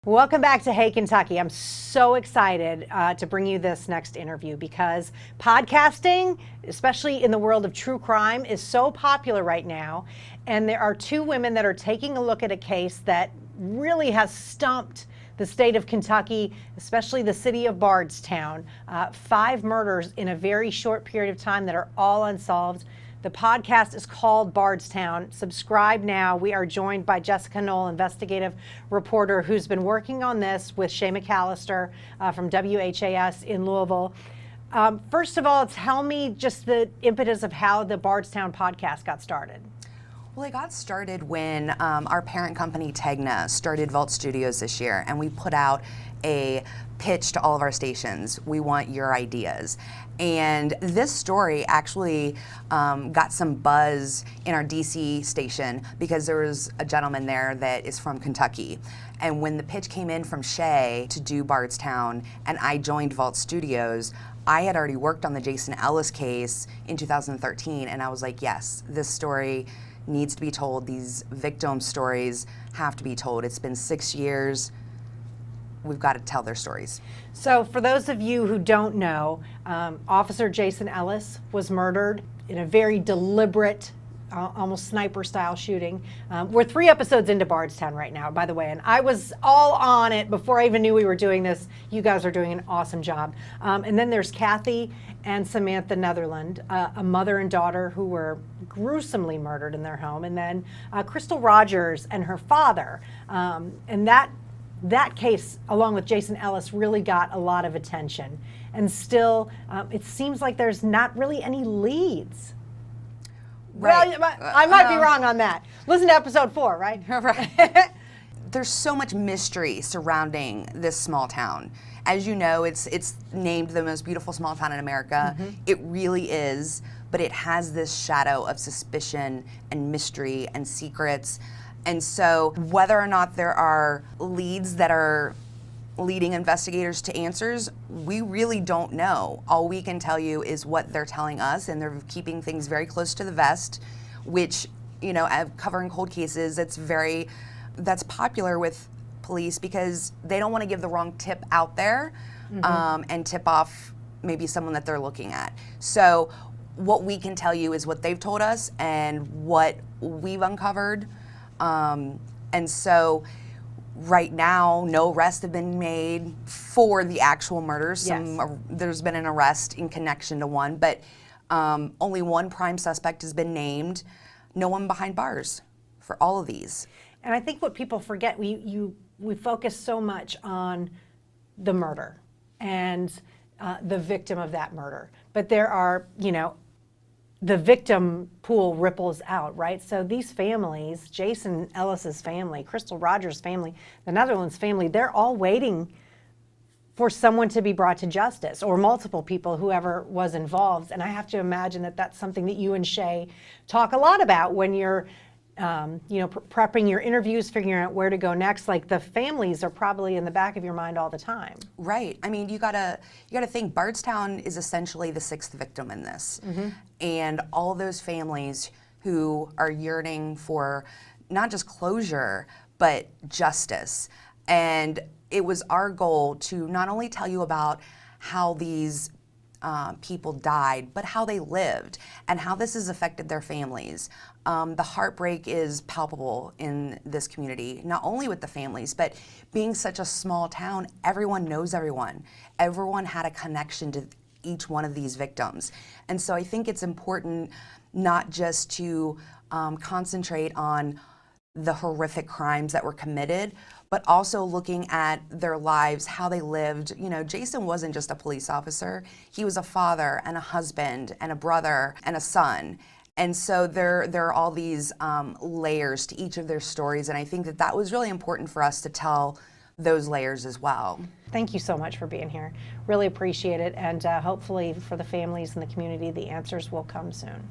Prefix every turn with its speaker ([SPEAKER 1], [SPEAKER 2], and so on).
[SPEAKER 1] Welcome back to Hey Kentucky. I'm so excited to bring you this next interview because podcasting, especially in the world of true crime, is so popular right now. And there are two women that are taking a look at a case that really has stumped the state of Kentucky, especially the city of Bardstown. 5 murders in a very short period of time that are all unsolved. The podcast is called Bardstown. Subscribe now. We are joined by Jessica Noll, investigative reporter who's been working on this with Shay McAllister from WHAS in Louisville. First of all, tell me just the impetus of how the Bardstown podcast got started.
[SPEAKER 2] Well, it got started when our parent company, Tegna, started Vault Studios this year, and we put out a pitch to all of our stations. We want your ideas. And this story actually got some buzz in our DC station because there was a gentleman there that is from Kentucky. And when the pitch came in from Shay to do Bardstown and I joined Vault Studios, I had already worked on the Jason Ellis case in 2013, and I was like, yes, this story needs to be told. These victim stories have to be told. It's been 6 years. We've got to tell their stories.
[SPEAKER 1] So for those of you who don't know, Officer Jason Ellis was murdered in a very deliberate, almost sniper style shooting. We're 3 episodes into Bardstown right now, by the way, and I was all on it before I even knew we were doing this. You guys are doing an awesome job. And then there's Kathy and Samantha Netherland, a mother and daughter who were gruesomely murdered in their home, and then Crystal Rogers and her father. And that case, along with Jason Ellis, really got a lot of attention. And still, it seems like there's not really any leads.
[SPEAKER 2] Right.
[SPEAKER 1] Well, I might be wrong on that. Listen to episode 4, right?
[SPEAKER 2] Right. There's so much mystery surrounding this small town. As you know, it's named the most beautiful small town in America. Mm-hmm. It really is, but it has this shadow of suspicion and mystery and secrets. And so whether or not there are leads that are leading investigators to answers, we really don't know. All we can tell you is what they're telling us, and they're keeping things very close to the vest, which, you know, covering cold cases, that's popular with police because they don't want to give the wrong tip out there, mm-hmm. And tip off maybe someone that they're looking at. So what we can tell you is what they've told us and what we've uncovered. And so right now, no arrests have been made for the actual murders.
[SPEAKER 1] Yes.
[SPEAKER 2] There's been an arrest in connection to one, but only one prime suspect has been named. No one behind bars for all of these.
[SPEAKER 1] And I think what people forget, we focus so much on the murder and the victim of that murder. But there are, you know, the victim pool ripples out, right? So these families, Jason Ellis's family, Crystal Rogers' family, the Netherlands family, they're all waiting for someone to be brought to justice, or multiple people, whoever was involved. And I have to imagine that that's something that you and Shay talk a lot about when you're prepping your interviews, figuring out where to go next. Like, the families are probably in the back of your mind all the time.
[SPEAKER 2] Right. I mean, you gotta think Bardstown is essentially the 6th victim in this. Mm-hmm. And all of those families who are yearning for not just closure, but justice. And it was our goal to not only tell you about how these people died, but how they lived and how this has affected their families. The heartbreak is palpable in this community, not only with the families, but being such a small town, everyone knows everyone. Everyone had a connection to each one of these victims. And so I think it's important not just to concentrate on the horrific crimes that were committed, but also looking at their lives, how they lived. You know, Jason wasn't just a police officer. He was a father and a husband and a brother and a son. And so there are all these layers to each of their stories, and I think that was really important for us to tell those layers as well.
[SPEAKER 1] Thank you so much for being here. Really appreciate it, and hopefully for the families and the community, the answers will come soon.